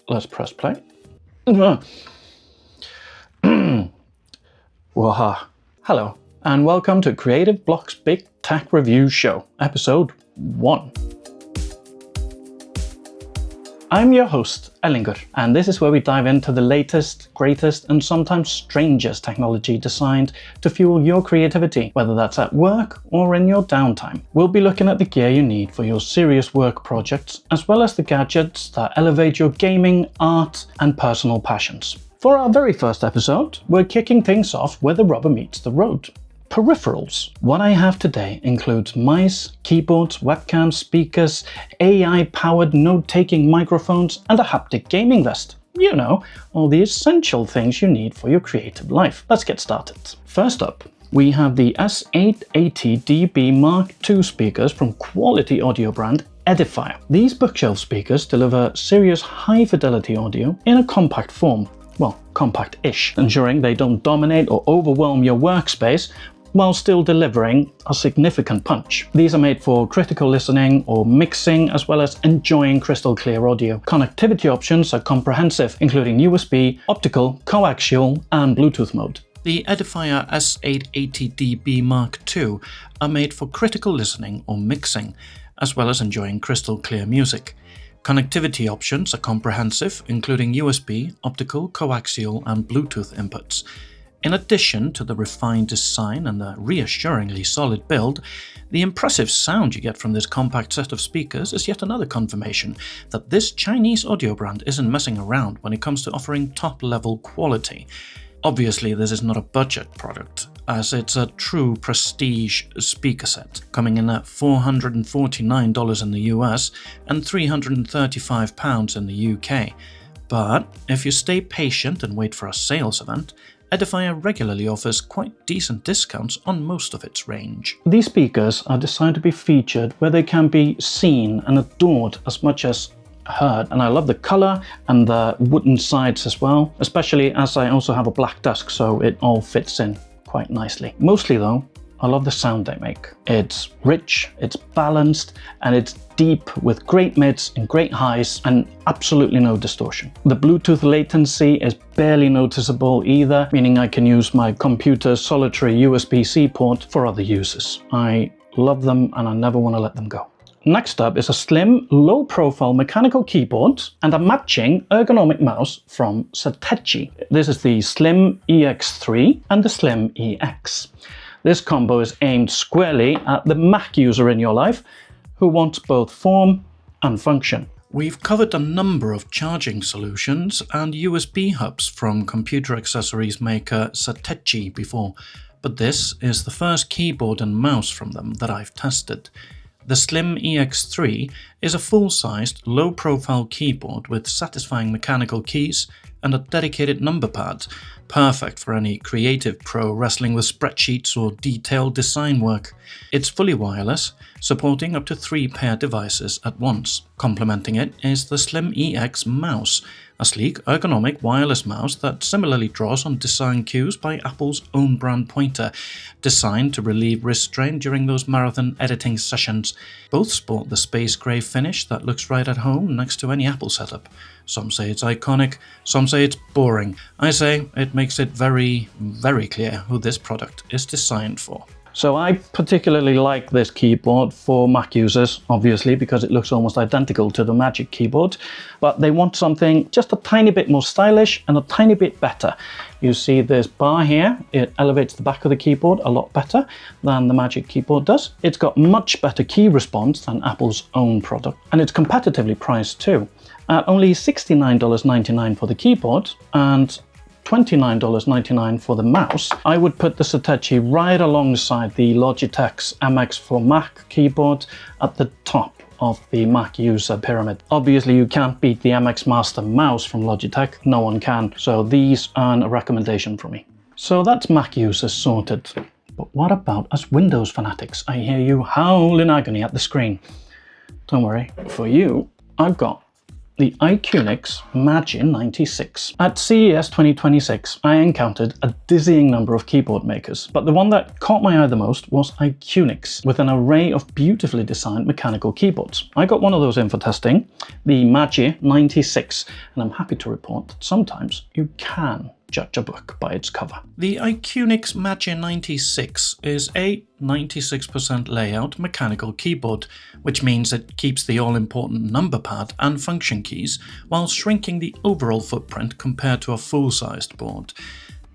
let's press play. Waha. Hello, and welcome to Creative Bloq's Big Teq Review Show, episode 1. I'm your host, Ellinger, and this is where we dive into the latest, greatest, and sometimes strangest technology designed to fuel your creativity, whether that's at work or in your downtime. We'll be looking at the gear you need for your serious work projects, as well as the gadgets that elevate your gaming, art, and personal passions. For our very first episode, we're kicking things off where the rubber meets the road. Peripherals. What I have today includes mice, keyboards, webcams, speakers, AI-powered note-taking microphones, and a haptic gaming vest. You know, all the essential things you need for your creative life. Let's get started. First up, we have the S880DB Mark II speakers from quality audio brand Edifier. These bookshelf speakers deliver serious high-fidelity audio in a compact form. Well, compact-ish, ensuring they don't dominate or overwhelm your workspace, while still delivering a significant punch. These are made for critical listening or mixing, as well as enjoying crystal clear audio. Connectivity options are comprehensive, including USB, optical, coaxial, and Bluetooth mode. The Edifier S880DB Mark II are made for critical listening or mixing, as well as enjoying crystal clear music. Connectivity options are comprehensive, including USB, optical, coaxial, and Bluetooth inputs. In addition to the refined design and the reassuringly solid build, the impressive sound you get from this compact set of speakers is yet another confirmation that this Chinese audio brand isn't messing around when it comes to offering top-level quality. Obviously, this is not a budget product, as it's a true prestige speaker set, coming in at $449 in the US and £335 in the UK. But if you stay patient and wait for a sales event, Edifier regularly offers quite decent discounts on most of its range. These speakers are designed to be featured where they can be seen and adored as much as heard, and I love the color and the wooden sides as well, especially as I also have a black desk, so it all fits in quite nicely. Mostly though, I love the sound they make. It's rich, it's balanced, and it's deep with great mids and great highs and absolutely no distortion. The Bluetooth latency is barely noticeable either, meaning I can use my computer's solitary USB-C port for other uses. I love them and I never want to let them go. Next up is a slim, low-profile mechanical keyboard and a matching ergonomic mouse from Satechi. This is the Slim EX3 and the Slim EX. This combo is aimed squarely at the Mac user in your life who wants both form and function. We've covered a number of charging solutions and USB hubs from computer accessories maker Satechi before, but this is the first keyboard and mouse from them that I've tested. The Slim EX3 is a full-sized, low-profile keyboard with satisfying mechanical keys and a dedicated number pad, perfect for any creative pro wrestling with spreadsheets or detailed design work. It's fully wireless, supporting up to 3 pair devices at once. Complementing it is the Slim EX mouse, a sleek ergonomic wireless mouse that similarly draws on design cues by Apple's own brand pointer, designed to relieve wrist strain during those marathon editing sessions. Both sport the space grey finish that looks right at home next to any Apple setup. Some say it's iconic, some say it's boring. I say it makes it very, very clear who this product is designed for. So I particularly like this keyboard for Mac users, obviously, because it looks almost identical to the Magic Keyboard, but they want something just a tiny bit more stylish and a tiny bit better. You see this bar here, it elevates the back of the keyboard a lot better than the Magic Keyboard does. It's got much better key response than Apple's own product, and it's competitively priced too, at only $69.99 for the keyboard and $29.99 for the mouse. I would put the Satechi right alongside the Logitech's MX for Mac keyboard at the top of the Mac user pyramid. Obviously you can't beat the MX Master mouse from Logitech, no one can, so these earn a recommendation from me. So that's Mac users sorted. But what about us Windows fanatics? I hear you howl in agony at the screen. Don't worry, for you, I've got the IQUNIX Magi96. At CES 2026, I encountered a dizzying number of keyboard makers, but the one that caught my eye the most was IQUNIX, with an array of beautifully designed mechanical keyboards. I got one of those in for testing, the Magi96, and I'm happy to report that sometimes you can judge a book by its cover. The IQUNIX Magi96 is a 96% layout mechanical keyboard, which means it keeps the all-important number pad and function keys while shrinking the overall footprint compared to a full-sized board.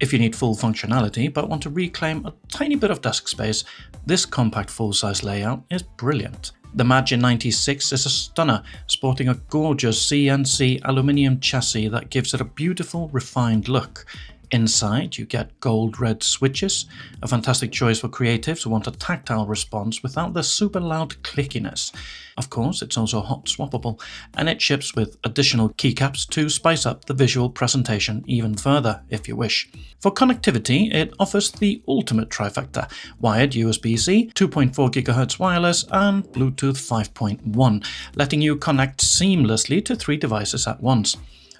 If you need full functionality but want to reclaim a tiny bit of desk space, this compact full-size layout is brilliant. The Magi96 is a stunner, sporting a gorgeous CNC aluminium chassis that gives it a beautiful, refined look. Inside, you get gold-red switches, a fantastic choice for creatives who want a tactile response without the super loud clickiness. Of course, it's also hot swappable, and it ships with additional keycaps to spice up the visual presentation even further, if you wish. For connectivity, it offers the ultimate trifecta: wired USB-C, 2.4 GHz wireless, and Bluetooth 5.1, letting you connect seamlessly to 3 devices at once.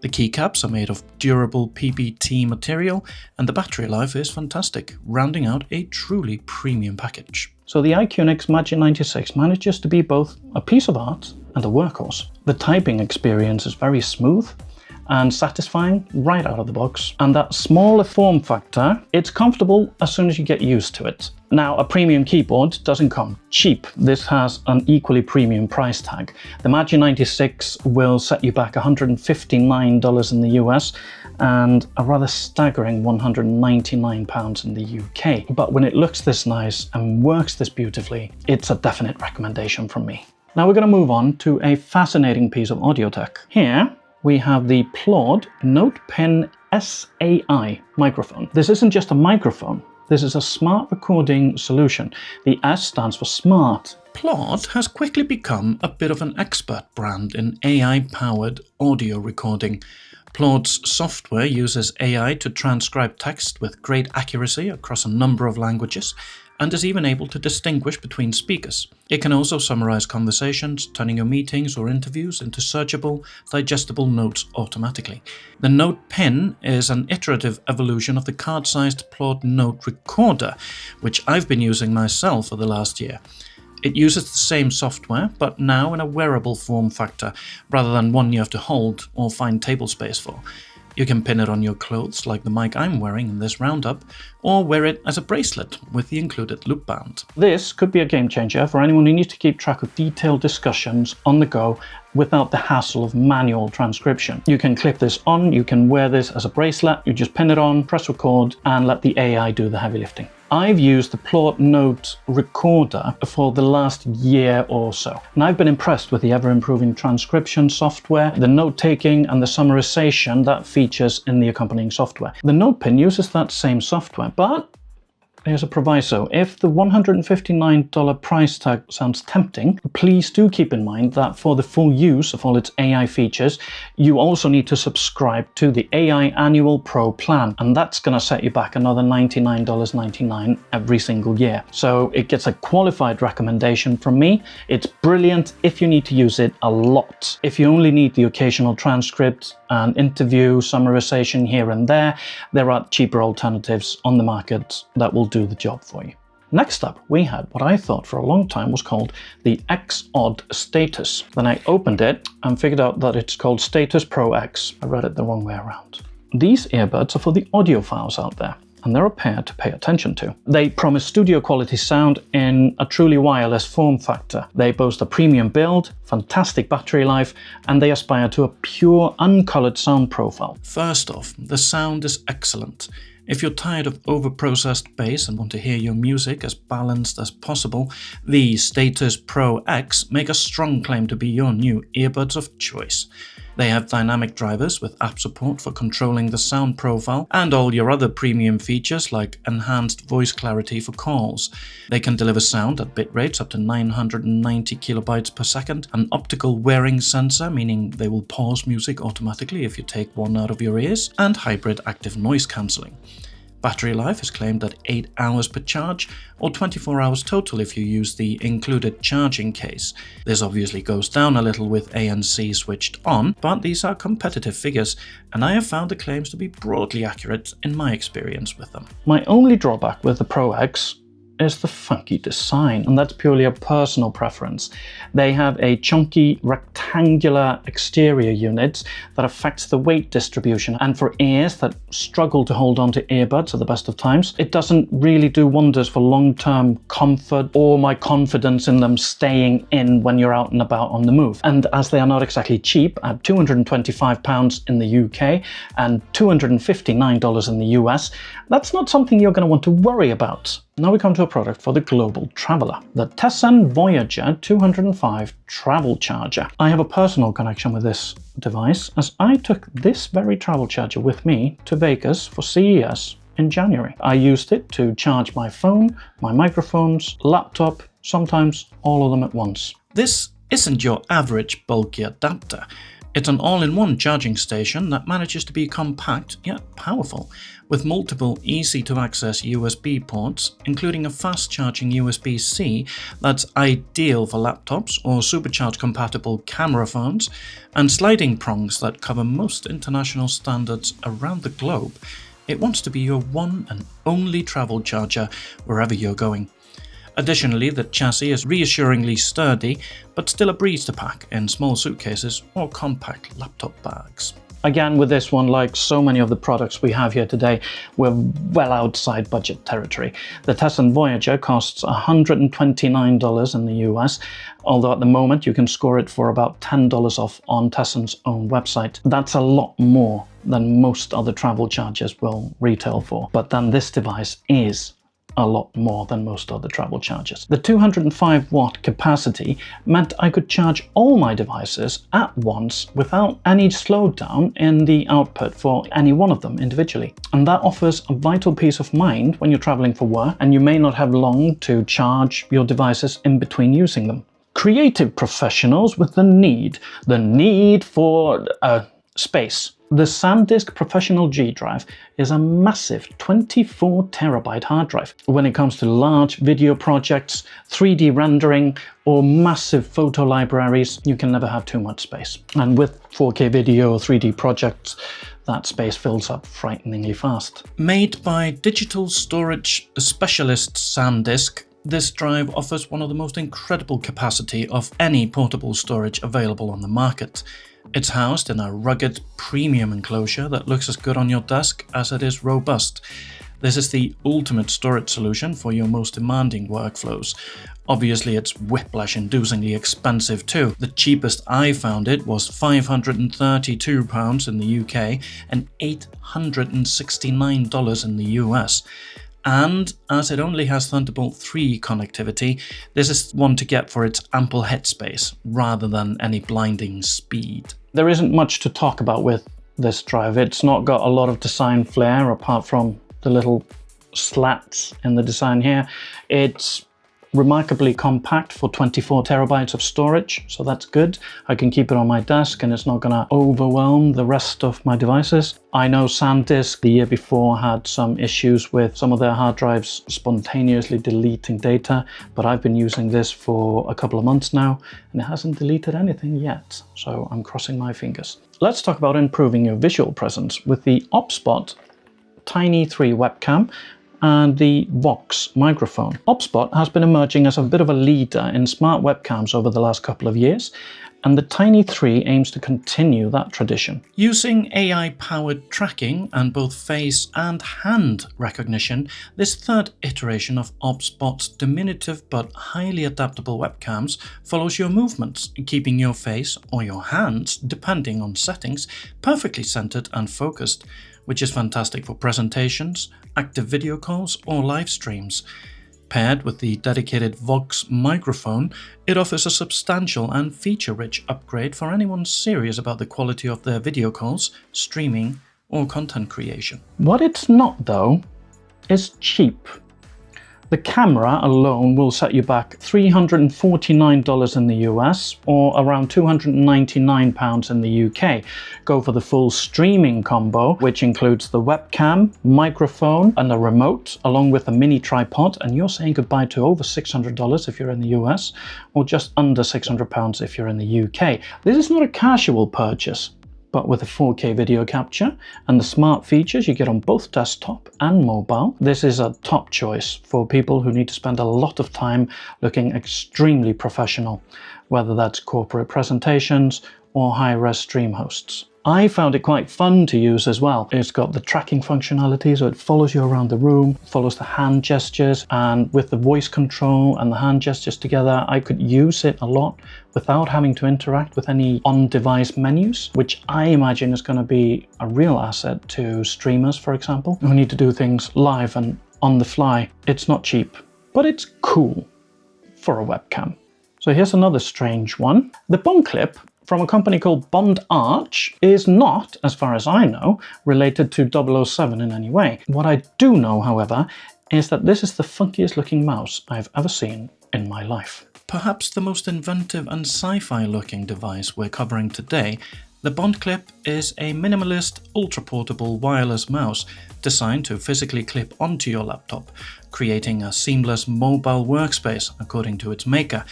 The keycaps are made of durable PBT material, and the battery life is fantastic, rounding out a truly premium package. So the IQUNIX Magi96 manages to be both a piece of art and a workhorse. The typing experience is very smooth and satisfying right out of the box, and that smaller form factor, it's comfortable as soon as you get used to it. Now, a premium keyboard doesn't come cheap. This has an equally premium price tag. The Magi96 will set you back $159 in the US and a rather staggering £199 in the UK. But when it looks this nice and works this beautifully, it's a definite recommendation from me. Now we're going to move on to a fascinating piece of audio tech. Here we have the Plaud NotePin S AI microphone. This isn't just a microphone. This is a smart recording solution. The S stands for smart. Plaud has quickly become a bit of an expert brand in AI-powered audio recording. Plaud's software uses AI to transcribe text with great accuracy across a number of languages, and is even able to distinguish between speakers. It can also summarize conversations, turning your meetings or interviews into searchable, digestible notes automatically. The NotePin is an iterative evolution of the card-sized Plaud Note Recorder, which I've been using myself for the last year. It uses the same software, but now in a wearable form factor, rather than one you have to hold or find table space for. You can pin it on your clothes like the mic I'm wearing in this roundup, or wear it as a bracelet with the included loop band. This could be a game changer for anyone who needs to keep track of detailed discussions on the go without the hassle of manual transcription. You can clip this on, you can wear this as a bracelet, you just pin it on, press record, and let the AI do the heavy lifting. I've used the Plaud Note Recorder for the last year or so, and I've been impressed with the ever-improving transcription software, the note-taking, and the summarization that features in the accompanying software. The NotePin uses that same software, but there's a proviso. If the $159 price tag sounds tempting, please do keep in mind that for the full use of all its AI features, you also need to subscribe to the AI Annual Pro plan, and that's going to set you back another $99.99 every single year. So it gets a qualified recommendation from me. It's brilliant if you need to use it a lot. If you only need the occasional transcript and interview summarization here and there are cheaper alternatives on the market that will do the job for you. Next up, we had what I thought for a long time was called the XOD Status. Then I opened it and figured out that it's called Status Pro X. I read it the wrong way around. These earbuds are for the audiophiles out there, and they're a pair to pay attention to. They promise studio quality sound in a truly wireless form factor. They boast a premium build, fantastic battery life, and they aspire to a pure, uncolored sound profile. First off, the sound is excellent. If you're tired of over-processed bass and want to hear your music as balanced as possible, the Status Pro X make a strong claim to be your new earbuds of choice. They have dynamic drivers with app support for controlling the sound profile and all your other premium features like enhanced voice clarity for calls. They can deliver sound at bit rates up to 990 kilobytes per second, an optical wearing sensor, meaning they will pause music automatically if you take one out of your ears, and hybrid active noise cancelling. Battery life is claimed at 8 hours per charge, or 24 hours total if you use the included charging case. This obviously goes down a little with ANC switched on, but these are competitive figures, and I have found the claims to be broadly accurate in my experience with them. My only drawback with the Pro X is the funky design, and that's purely a personal preference. They have a chunky rectangular exterior unit that affects the weight distribution, and for ears that struggle to hold on to earbuds at the best of times, it doesn't really do wonders for long-term comfort or my confidence in them staying in when you're out and about on the move. And as they are not exactly cheap, at £225 in the UK and $259 in the US, that's not something you're going to want to worry about. Now we come to a product for the global traveler, the Tessan Voyager 205 travel charger. I have a personal connection with this device, as I took this very travel charger with me to Vegas for CES in January. I used it to charge my phone, my microphones, laptop, sometimes all of them at once. This isn't your average bulky adapter. It's an all-in-one charging station that manages to be compact yet powerful, with multiple easy-to-access USB ports, including a fast-charging USB-C that's ideal for laptops or supercharge-compatible camera phones, and sliding prongs that cover most international standards around the globe. It wants to be your one and only travel charger wherever you're going. Additionally, the chassis is reassuringly sturdy, but still a breeze to pack in small suitcases or compact laptop bags. Again, with this one, like so many of the products we have here today, we're well outside budget territory. The Tessan Voyager costs $129 in the US, although at the moment you can score it for about $10 off on Tessan's own website. That's a lot more than most other travel chargers will retail for, but then this device is a lot more than most other travel chargers. The 205 watt capacity meant I could charge all my devices at once without any slowdown in the output for any one of them individually. And that offers a vital peace of mind when you're traveling for work and you may not have long to charge your devices in between using them. Creative professionals with the need for space. The SanDisk Professional G Drive is a massive 24 terabyte hard drive. When it comes to large video projects, 3D rendering, or massive photo libraries, you can never have too much space. And with 4K video or 3D projects, that space fills up frighteningly fast. Made by digital storage specialist SanDisk, this drive offers one of the most incredible capacity of any portable storage available on the market. It's housed in a rugged premium enclosure that looks as good on your desk as it is robust. This is the ultimate storage solution for your most demanding workflows. Obviously, it's whiplash-inducingly expensive too. The cheapest I found it was £532 in the UK and $869 in the US. And as it only has Thunderbolt 3 connectivity, this is one to get for its ample headspace, rather than any blinding speed. There isn't much to talk about with this drive. It's not got a lot of design flair, apart from the little slats in the design here. It's remarkably compact for 24 terabytes of storage, so that's good. I can keep it on my desk and it's not going to overwhelm the rest of my devices. I know SanDisk the year before had some issues with some of their hard drives spontaneously deleting data, but I've been using this for a couple of months now and it hasn't deleted anything yet, so I'm crossing my fingers. Let's talk about improving your visual presence with the Obsbot Tiny 3 webcam and the Vox microphone. Obsbot has been emerging as a bit of a leader in smart webcams over the last couple of years, and the Tiny 3 aims to continue that tradition. Using AI-powered tracking and both face and hand recognition, this third iteration of Obsbot's diminutive but highly adaptable webcams follows your movements, keeping your face or your hands, depending on settings, perfectly centered and focused, which is fantastic for presentations, active video calls, or live streams. Paired with the dedicated Vox microphone, it offers a substantial and feature-rich upgrade for anyone serious about the quality of their video calls, streaming, or content creation. What it's not, though, is cheap. The camera alone will set you back $349 in the US or around £299 in the UK. Go for the full streaming combo, which includes the webcam, microphone and a remote, along with a mini tripod, and you're saying goodbye to over $600 if you're in the US, or just under £600 if you're in the UK. This is not a casual purchase, but with a 4K video capture and the smart features you get on both desktop and mobile, this is a top choice for people who need to spend a lot of time looking extremely professional, whether that's corporate presentations or high-res stream hosts. I found it quite fun to use as well. It's got the tracking functionality, so it follows you around the room, follows the hand gestures, and with the voice control and the hand gestures together, I could use it a lot without having to interact with any on-device menus, which I imagine is going to be a real asset to streamers, for example, who need to do things live and on the fly. It's not cheap, but it's cool for a webcam. So here's another strange one. The BondClip from a company called BondArch is not, as far as I know, related to 007 in any way. What I do know, however, is that this is the funkiest looking mouse I've ever seen in my life. Perhaps the most inventive and sci-fi looking device we're covering today, the BondClip is a minimalist, ultra-portable wireless mouse designed to physically clip onto your laptop, creating a seamless mobile workspace, according to its maker.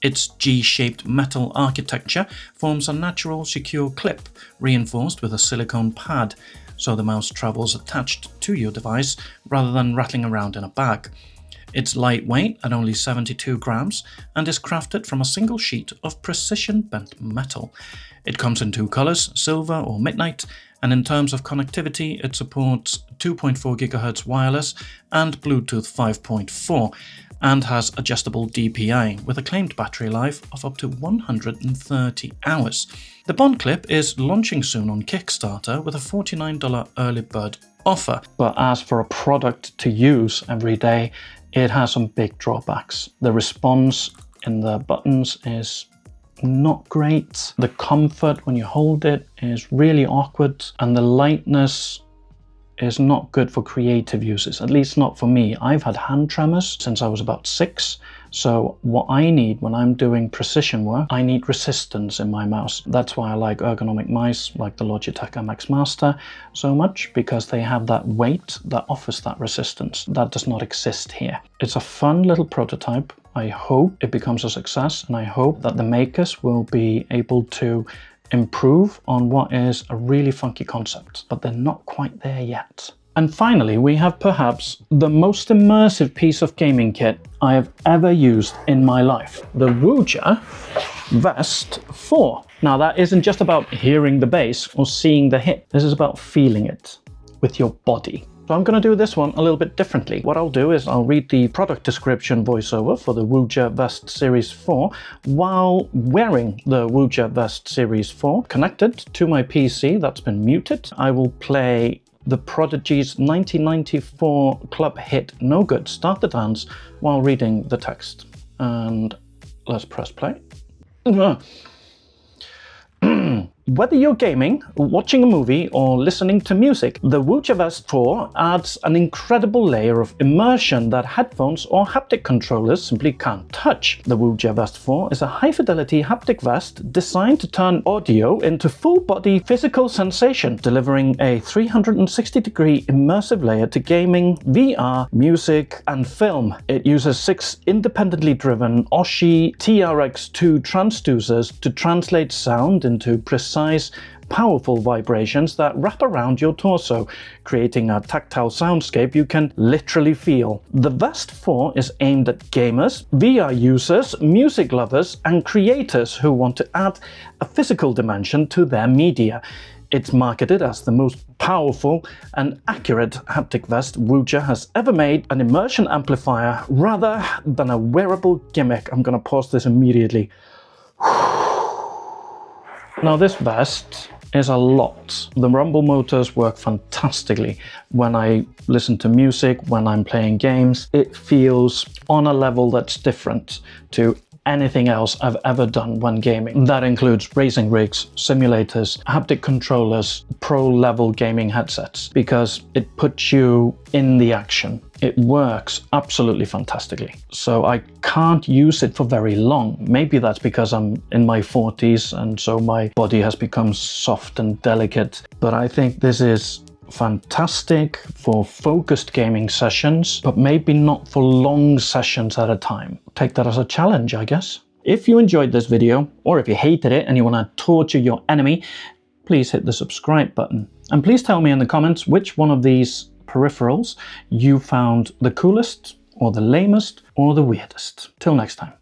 Its G-shaped metal architecture forms a natural, secure clip, reinforced with a silicone pad, so the mouse travels attached to your device rather than rattling around in a bag. It's lightweight at only 72 grams and is crafted from a single sheet of precision bent metal. It comes in two colors, silver or midnight, and in terms of connectivity, it supports 2.4 GHz wireless and Bluetooth 5.4, and has adjustable DPI with a claimed battery life of up to 130 hours. The BondClip is launching soon on Kickstarter with a $49 early bird offer. But as for a product to use every day, it has some big drawbacks. The response in the buttons is not great. The comfort when you hold it is really awkward, and the lightness is not good for creative uses, at least not for me. I've had hand tremors since I was about 6, so what I need when I'm doing precision work, I need resistance in my mouse. That's why I like ergonomic mice like the Logitech MX Master so much, because they have that weight that offers that resistance. That does not exist here. It's a fun little prototype. I hope it becomes a success, and I hope that the makers will be able to improve on what is a really funky concept, but they're not quite there yet. And finally, we have perhaps the most immersive piece of gaming kit I have ever used in my life, the Woojer Vest 4. Now that isn't just about hearing the bass or seeing the hit, this is about feeling it with your body. So I'm going to do this one a little bit differently. What I'll do is I'll read the product description voiceover for the Woojer Vest Series 4 while wearing the Woojer Vest Series 4 connected to my PC that's been muted. I will play the Prodigy's 1994 club hit No Good Start the Dance while reading the text. And let's press play. Whether you're gaming, watching a movie, or listening to music, the Woojer Vest 4 adds an incredible layer of immersion that headphones or haptic controllers simply can't touch. The Woojer Vest 4 is a high-fidelity haptic vest designed to turn audio into full-body physical sensation, delivering a 360-degree immersive layer to gaming, VR, music, and film. It uses 6 independently driven Oshi TRX2 transducers to translate sound into precise, powerful vibrations that wrap around your torso, creating a tactile soundscape you can literally feel. The Vest 4 is aimed at gamers, VR users, music lovers, and creators who want to add a physical dimension to their media. It's marketed as the most powerful and accurate haptic vest Woojer has ever made, an immersion amplifier rather than a wearable gimmick. I'm going to pause this immediately. Now this vest is a lot. The rumble motors work fantastically. When I listen to music, when I'm playing games, it feels on a level that's different to anything else I've ever done when gaming. That includes racing rigs, simulators, haptic controllers, pro-level gaming headsets, because it puts you in the action. It works absolutely fantastically. So I can't use it for very long. Maybe that's because I'm in my 40s and so my body has become soft and delicate. But I think this is fantastic for focused gaming sessions, but maybe not for long sessions at a time. Take that as a challenge, I guess. If you enjoyed this video, or if you hated it and you want to torture your enemy, please hit the subscribe button. And please tell me in the comments which one of these peripherals you found the coolest, or the lamest, or the weirdest. Till next time.